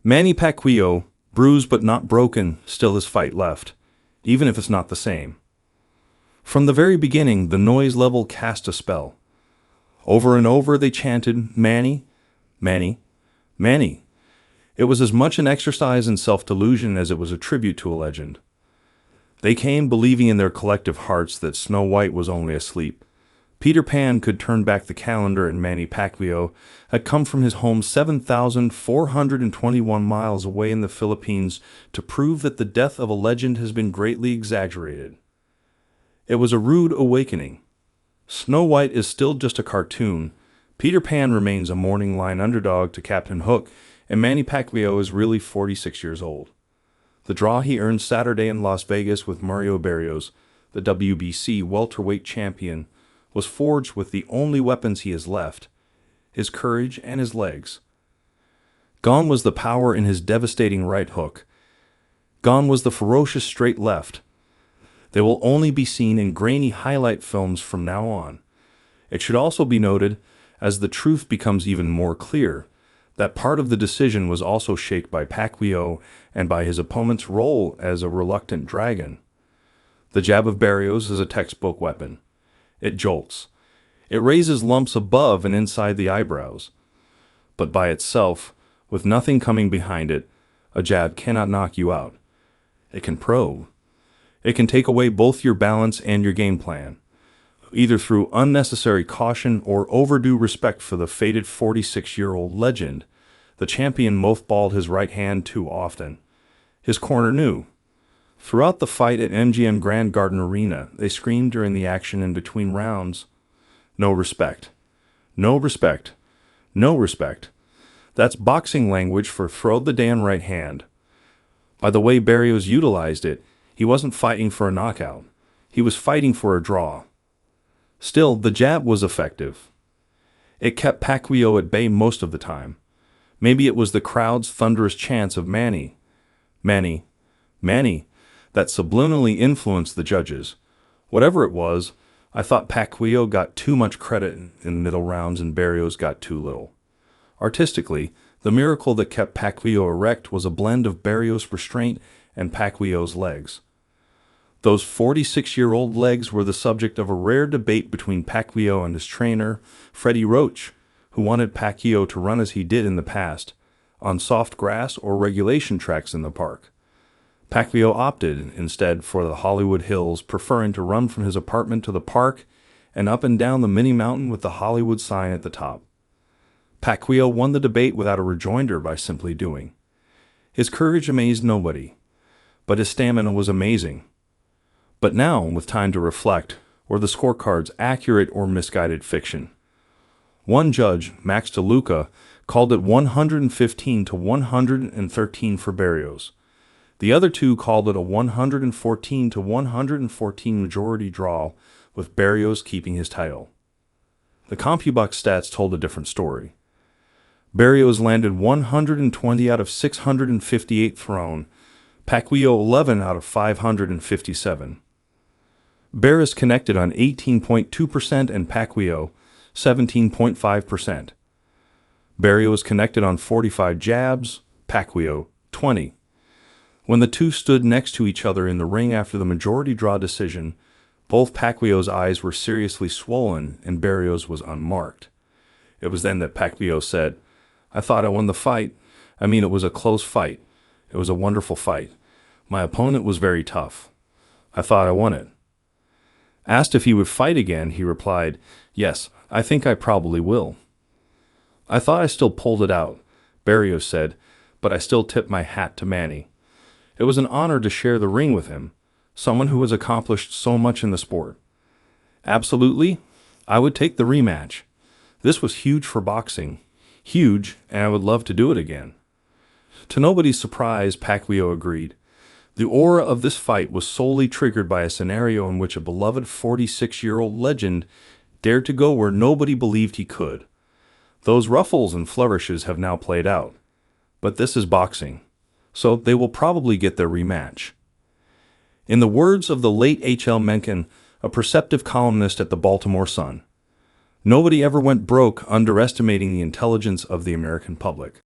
Manny Pacquiao, bruised but not broken, still has fight left, even if it's not the same. From the very beginning, the noise level cast a spell. Over and over they chanted, "Manny, Manny, Manny." It was as much an exercise in self-delusion as it was a tribute to a legend. They came believing in their collective hearts that Snow White was only asleep. Peter Pan could turn back the calendar, and Manny Pacquiao had come from his home 7,421 miles away in the Philippines to prove that the death of a legend has been greatly exaggerated. It was a rude awakening. Snow White is still just a cartoon. Peter Pan remains a morning line underdog to Captain Hook, and Manny Pacquiao is really 46 years old. The draw he earned Saturday in Las Vegas with Mario Barrios, the WBC welterweight champion, was forged with the only weapons he has left, his courage and his legs. Gone was the power in his devastating right hook. Gone was the ferocious straight left. They will only be seen in grainy highlight films from now on. It should also be noted, as the truth becomes even more clear, that part of the decision was also shaped by Pacquiao and by his opponent's role as a reluctant dragon. The jab of Barrios is a textbook weapon. It jolts. It raises lumps above and inside the eyebrows. But by itself, with nothing coming behind it, a jab cannot knock you out. It can probe. It can take away both your balance and your game plan, either through unnecessary caution or overdue respect for the fated 46-year-old legend. The champion mothballed his right hand too often. His corner knew. Throughout the fight at MGM Grand Garden Arena, they screamed during the action in between rounds, "No respect. No respect. No respect." That's boxing language for throw the damn right hand. By the way Barrios utilized it, he wasn't fighting for a knockout. He was fighting for a draw. Still, the jab was effective. It kept Pacquiao at bay most of the time. Maybe it was the crowd's thunderous chants of "Manny, Manny, Manny," that subliminally influenced the judges. Whatever it was, I thought Pacquiao got too much credit in the middle rounds and Barrios got too little. Artistically, the miracle that kept Pacquiao erect was a blend of Barrios' restraint and Pacquiao's legs. Those 46-year-old legs were the subject of a rare debate between Pacquiao and his trainer, Freddie Roach, who wanted Pacquiao to run as he did in the past, on soft grass or regulation tracks in the park. Pacquiao opted, instead, for the Hollywood Hills, preferring to run from his apartment to the park and up and down the mini mountain with the Hollywood sign at the top. Pacquiao won the debate without a rejoinder by simply doing. His courage amazed nobody, but his stamina was amazing. But now, with time to reflect, were the scorecards accurate or misguided fiction? One judge, Max DeLuca, called it 115 to 113 for Barrios. The other two called it a 114 to 114 majority draw, with Barrios keeping his title. The CompuBox stats told a different story. Barrios landed 120 out of 658 thrown, Pacquiao 11 out of 557. Barrios connected on 18.2% and Pacquiao 17.5%. Barrios connected on 45 jabs, Pacquiao 20. When the two stood next to each other in the ring after the majority draw decision, both Pacquiao's eyes were seriously swollen and Barrios was unmarked. It was then that Pacquiao said, "I thought I won the fight. I mean, it was a close fight. It was a wonderful fight. My opponent was very tough. I thought I won it." Asked if he would fight again, he replied, "Yes, I think I probably will." "I thought I still pulled it out," Barrios said, "but I still tip my hat to Manny. It was an honor to share the ring with him, someone who has accomplished so much in the sport. Absolutely, I would take the rematch. This was huge for boxing. Huge, and I would love to do it again." To nobody's surprise, Pacquiao agreed. The aura of this fight was solely triggered by a scenario in which a beloved 46-year-old legend dared to go where nobody believed he could. Those ruffles and flourishes have now played out. But this is boxing, so they will probably get their rematch. In the words of the late H.L. Mencken, a perceptive columnist at the Baltimore Sun, "Nobody ever went broke underestimating the intelligence of the American public."